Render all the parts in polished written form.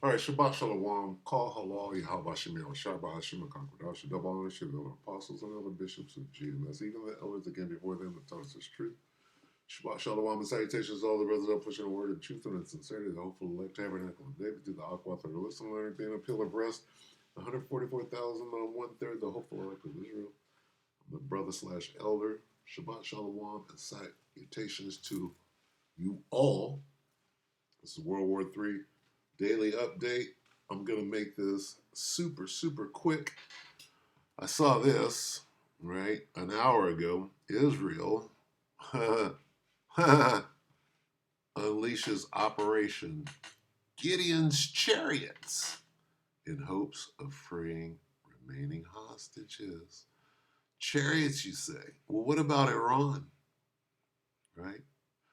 All right, Shabbat Shalom, Call Halal, Yahweh Shemel, Shabbat Hashem, Kakwadash, double honor to the apostles and other bishops of GMS, even the elders that came before them that taught us this truth. Shabbat Shalom and salutations to all the brothers up pushing the word of truth and sincerity, the hopeful elect tabernacle of David, to the Aqua, the listen, learning, being a pillar of rest, 144,000 on one third, the hopeful elect of Israel, the brother slash elder. Shabbat Shalom and salutations to you all. This is World War III Daily Update. I'm going to make this super, super quick. I saw this, right, an hour ago. Israel unleashes Operation Gideon's Chariots in hopes of freeing remaining hostages. Chariots, you say? Well, what about Iran, right?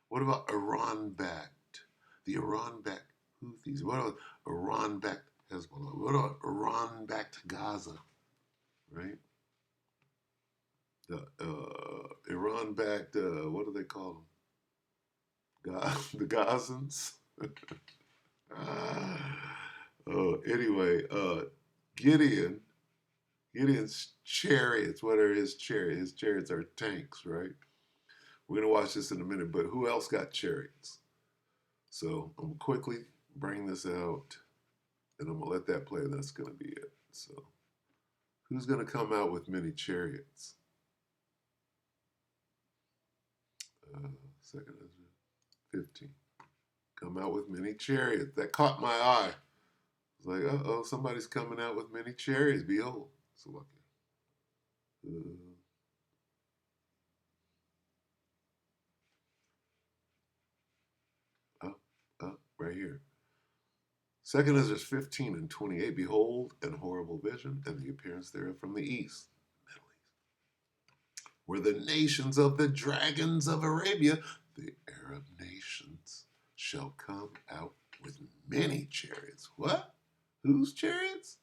What about Iran-backed? The Iran-backed Houthis? What about Iran-backed Hezbollah? What about Iran-backed Gaza, right? The Iran-backed, what do they call them? The Gazans? Anyway, Gideon's chariots. What are his chariots? His chariots are tanks, right? We're going to watch this in a minute, but who else got chariots? So I'm going to quickly bring this out, and I'm going to let that play, and that's going to be it. So who's going to come out with many chariots? Second is 15. Come out with many chariots. That caught my eye. It's like, uh-oh, somebody's coming out with many chariots. Behold. So lucky. Right here. Second Ezra 15 and 28. Behold, an horrible vision, and the appearance thereof from the east, Middle East, where the nations of the dragons of Arabia, the Arab nations, shall come out with many chariots. What? Whose chariots?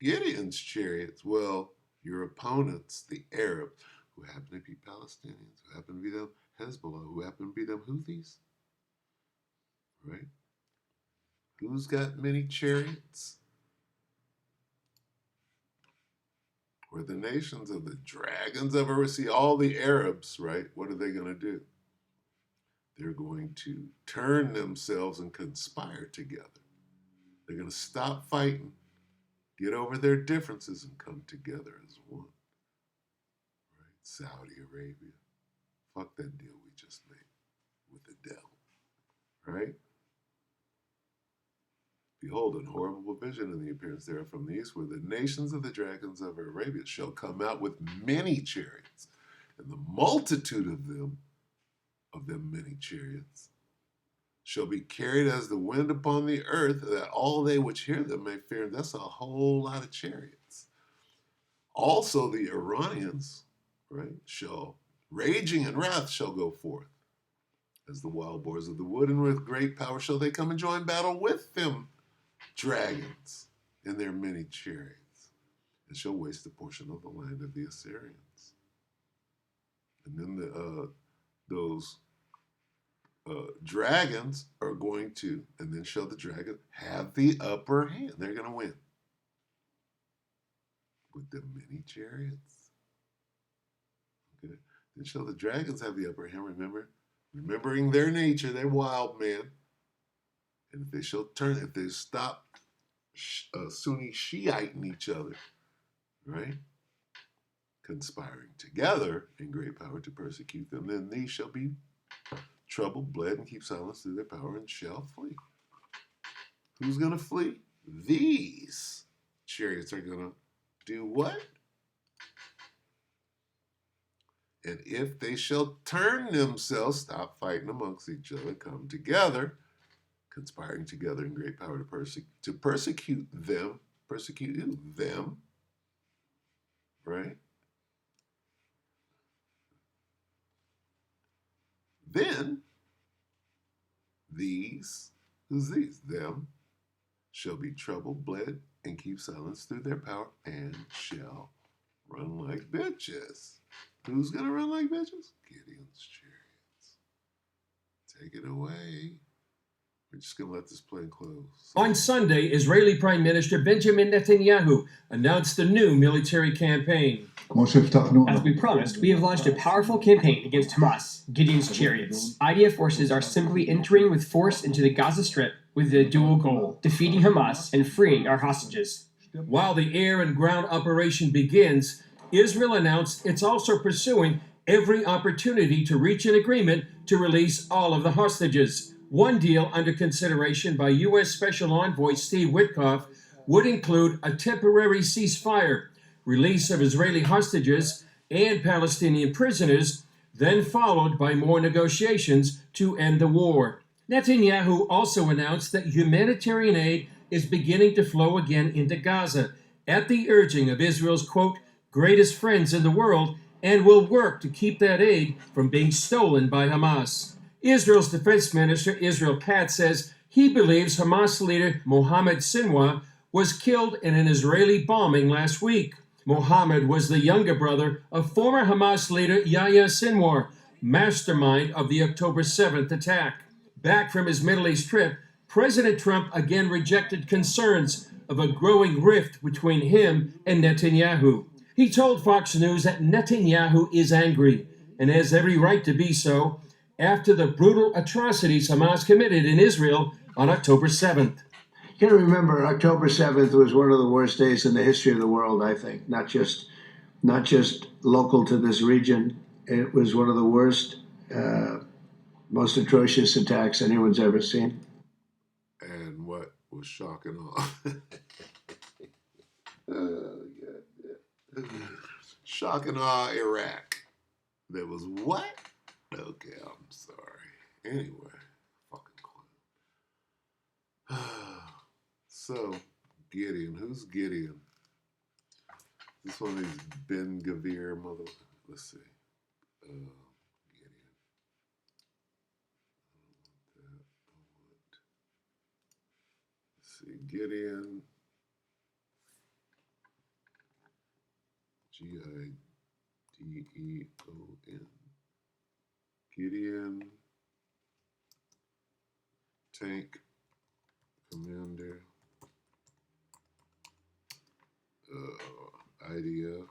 Gideon's chariots. Well, your opponents, the Arabs, who happen to be Palestinians, who happen to be them Hezbollah, who happen to be them Houthis, right? Who's got many chariots? Where the nations of the dragons of Arabia, see all the Arabs, right? What are they going to do? They're going to turn themselves and conspire together. They're going to stop fighting, get over their differences, and come together as one. Right? Saudi Arabia. Fuck that deal we just made with the devil. Right? Behold, an horrible vision in the appearance thereof from the east, where the nations of the dragons of Arabia shall come out with many chariots, and the multitude of them many chariots, shall be carried as the wind upon the earth, that all they which hear them may fear. That's a whole lot of chariots. Also the Iranians, right, shall, raging in wrath, shall go forth as the wild boars of the wood, and with great power shall they come and join battle with them dragons in their many chariots, and shall waste a portion of the land of the Assyrians. And then those dragons are going to, and then shall the dragon have the upper hand. They're going to win with the many chariots. Okay. Then shall the dragons have the upper hand. Remembering their nature, they're wild men. And if they shall turn, if they stop Sunni Shiiting each other, right? Conspiring together in great power to persecute them, then these shall be troubled, bled, and keep silence through their power, and shall flee. Who's going to flee? These chariots are going to do what? And if they shall turn themselves, stop fighting amongst each other, come together, conspiring together in great power to persecute them. Persecute who? Them. Right? Then these, who's these? Them, shall be troubled, bled, and keep silence through their power, and shall run like bitches. Who's going to run like bitches? Gideon's chariots. Take it away. We're just going to let this plane close. On Sunday, Israeli Prime Minister Benjamin Netanyahu announced a new military campaign. As we promised, we have launched a powerful campaign against Hamas, Gideon's Chariots. IDF forces are simply entering with force into the Gaza Strip with the dual goal, defeating Hamas and freeing our hostages. While the air and ground operation begins, Israel announced it's also pursuing every opportunity to reach an agreement to release all of the hostages. One deal under consideration by U.S. Special Envoy Steve Witkoff would include a temporary ceasefire, release of Israeli hostages and Palestinian prisoners, then followed by more negotiations to end the war. Netanyahu also announced that humanitarian aid is beginning to flow again into Gaza at the urging of Israel's, quote, greatest friends in the world, and will work to keep that aid from being stolen by Hamas. Israel's defense minister, Israel Katz, says he believes Hamas leader Mohammed Sinwar was killed in an Israeli bombing last week. Mohammed was the younger brother of former Hamas leader Yahya Sinwar, mastermind of the October 7th attack. Back from his Middle East trip, President Trump again rejected concerns of a growing rift between him and Netanyahu. He told Fox News that Netanyahu is angry and has every right to be so after the brutal atrocities Hamas committed in Israel on October 7th. You got to remember, October 7th was one of the worst days in the history of the world, I think, not just local to this region. It was one of the worst, most atrocious attacks anyone's ever seen. And what was shock and awe? Shock and awe, Iraq. There was what? Okay, I'm sorry. Anyway, fucking clue. So, Gideon. Who's Gideon? This one of these Ben Gavir mother. Let's see. Gideon. Let's see. Gideon. Gideon. Gideon. Tank commander. IDF.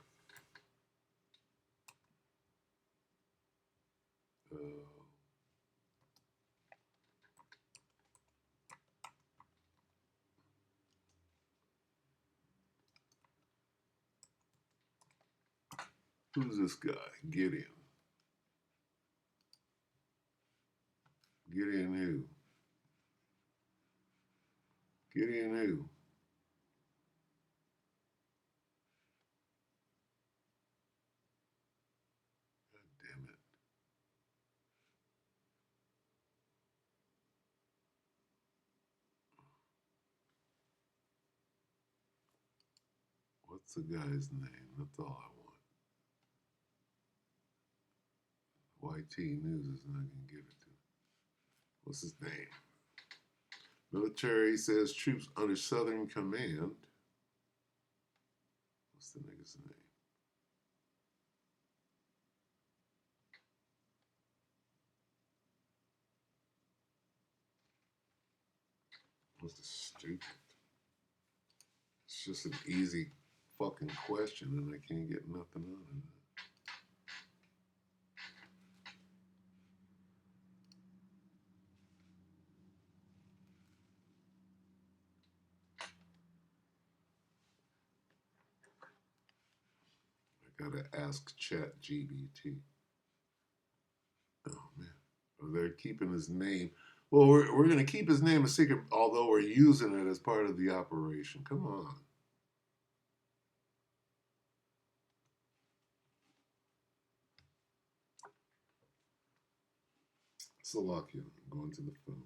Who's this guy? Gideon. Gideon who? Gideon who? God damn it. What's the guy's name? That's all I want. YT News is not going to give it to him. What's his name? Military says troops under Southern Command. What's the nigga's name? What's the stupid? It's just an easy fucking question and I can't get nothing out of it. Gotta ask ChatGPT. Oh man, they're keeping his name. Well, we're gonna keep his name a secret, although we're using it as part of the operation. Come on. Slovakia, I'm going to the phone.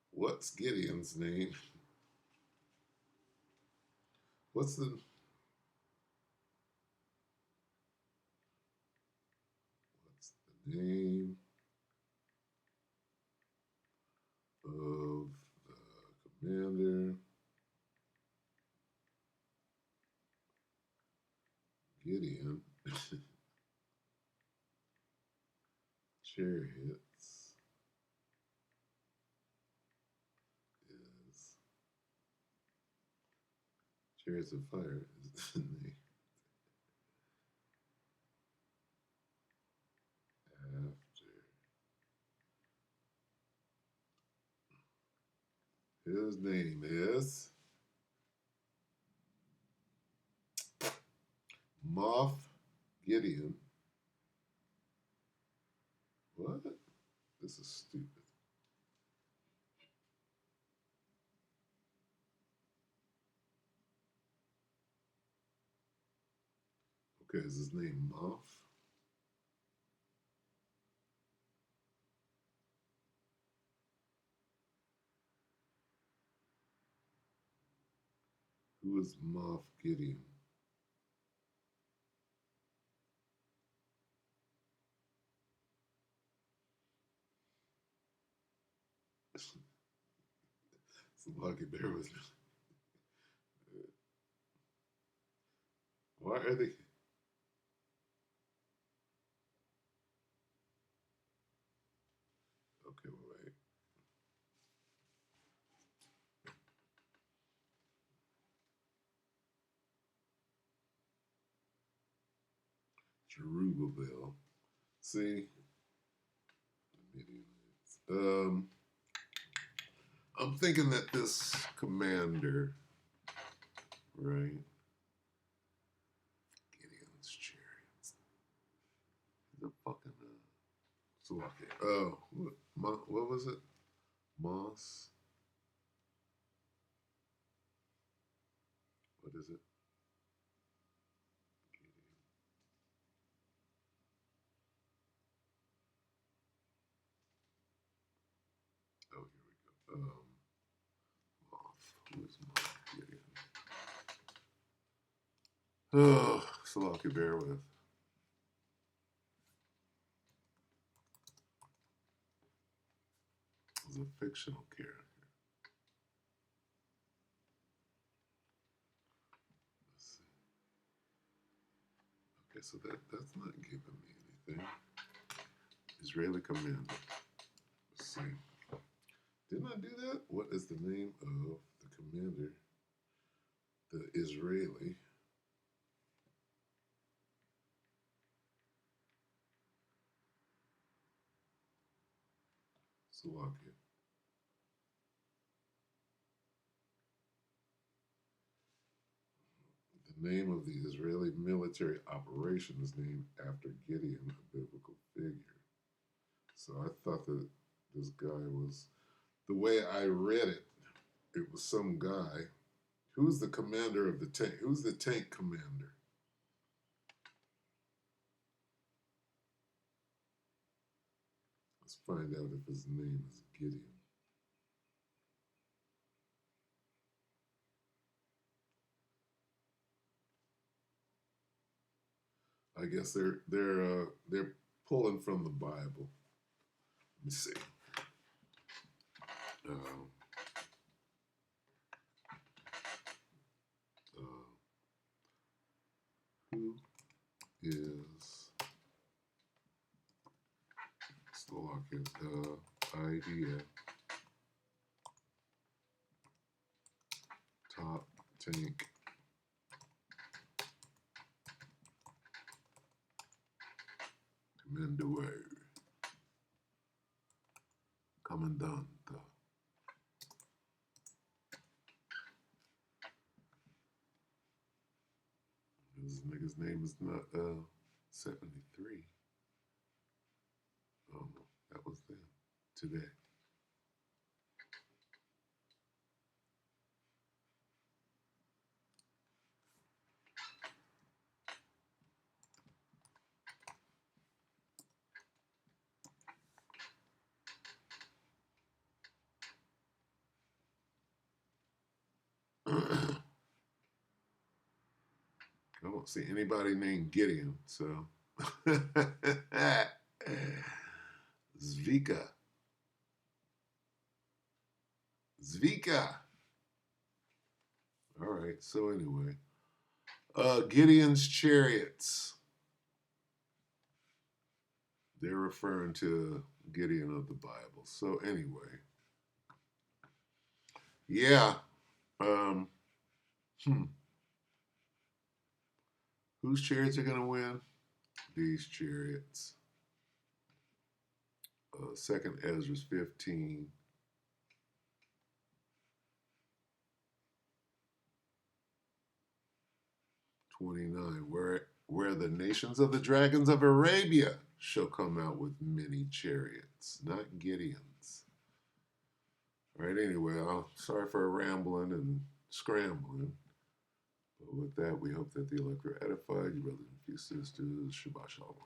What's Gideon's name? What's the name of the commander? Gideon. Chariots. Chariots of Fire is the name. His name is Moff Gideon. What? This is stupid. Okay, is his name Moff? Who is Moff Gideon? So lucky there was. Why are they? Okay, wait. Jerubabel. See, I'm thinking that this commander, right? Gideon's chariots. The fucking so okay. Oh, what was it? Moss. What is it? Oh, here we go. Moth. Who is Moth Gideon? Oh, Salaki, bear with. It's a fictional character. Let's see. Okay, so that's not giving me anything. Israeli commander. Let's see. Didn't I do that? What is the name of the commander? The Israeli. Slovakia. The name of the Israeli military operation is named after Gideon, a biblical figure. So I thought that this guy was, the way I read it, it was some guy. Who's the commander of the tank? Who's the tank commander? Let's find out if his name is Gideon. I guess they're pulling from the Bible. Let me see. Um, who is Slovakia? The idea top tank commander, commandant. This nigga's name is not 73. Oh no, that was then. Today. I don't see anybody named Gideon, so Zvika. Zvika. All right, so anyway. Gideon's chariots. They're referring to Gideon of the Bible. So anyway. Yeah. Um, Whose chariots are going to win? These chariots. 2nd Ezra 15. Where the nations of the dragons of Arabia shall come out with many chariots, not Gideon's. All right, anyway, sorry for rambling and scrambling. But with that, we hope that the elect were edified. You brothers and sisters, Shabbat Shalom.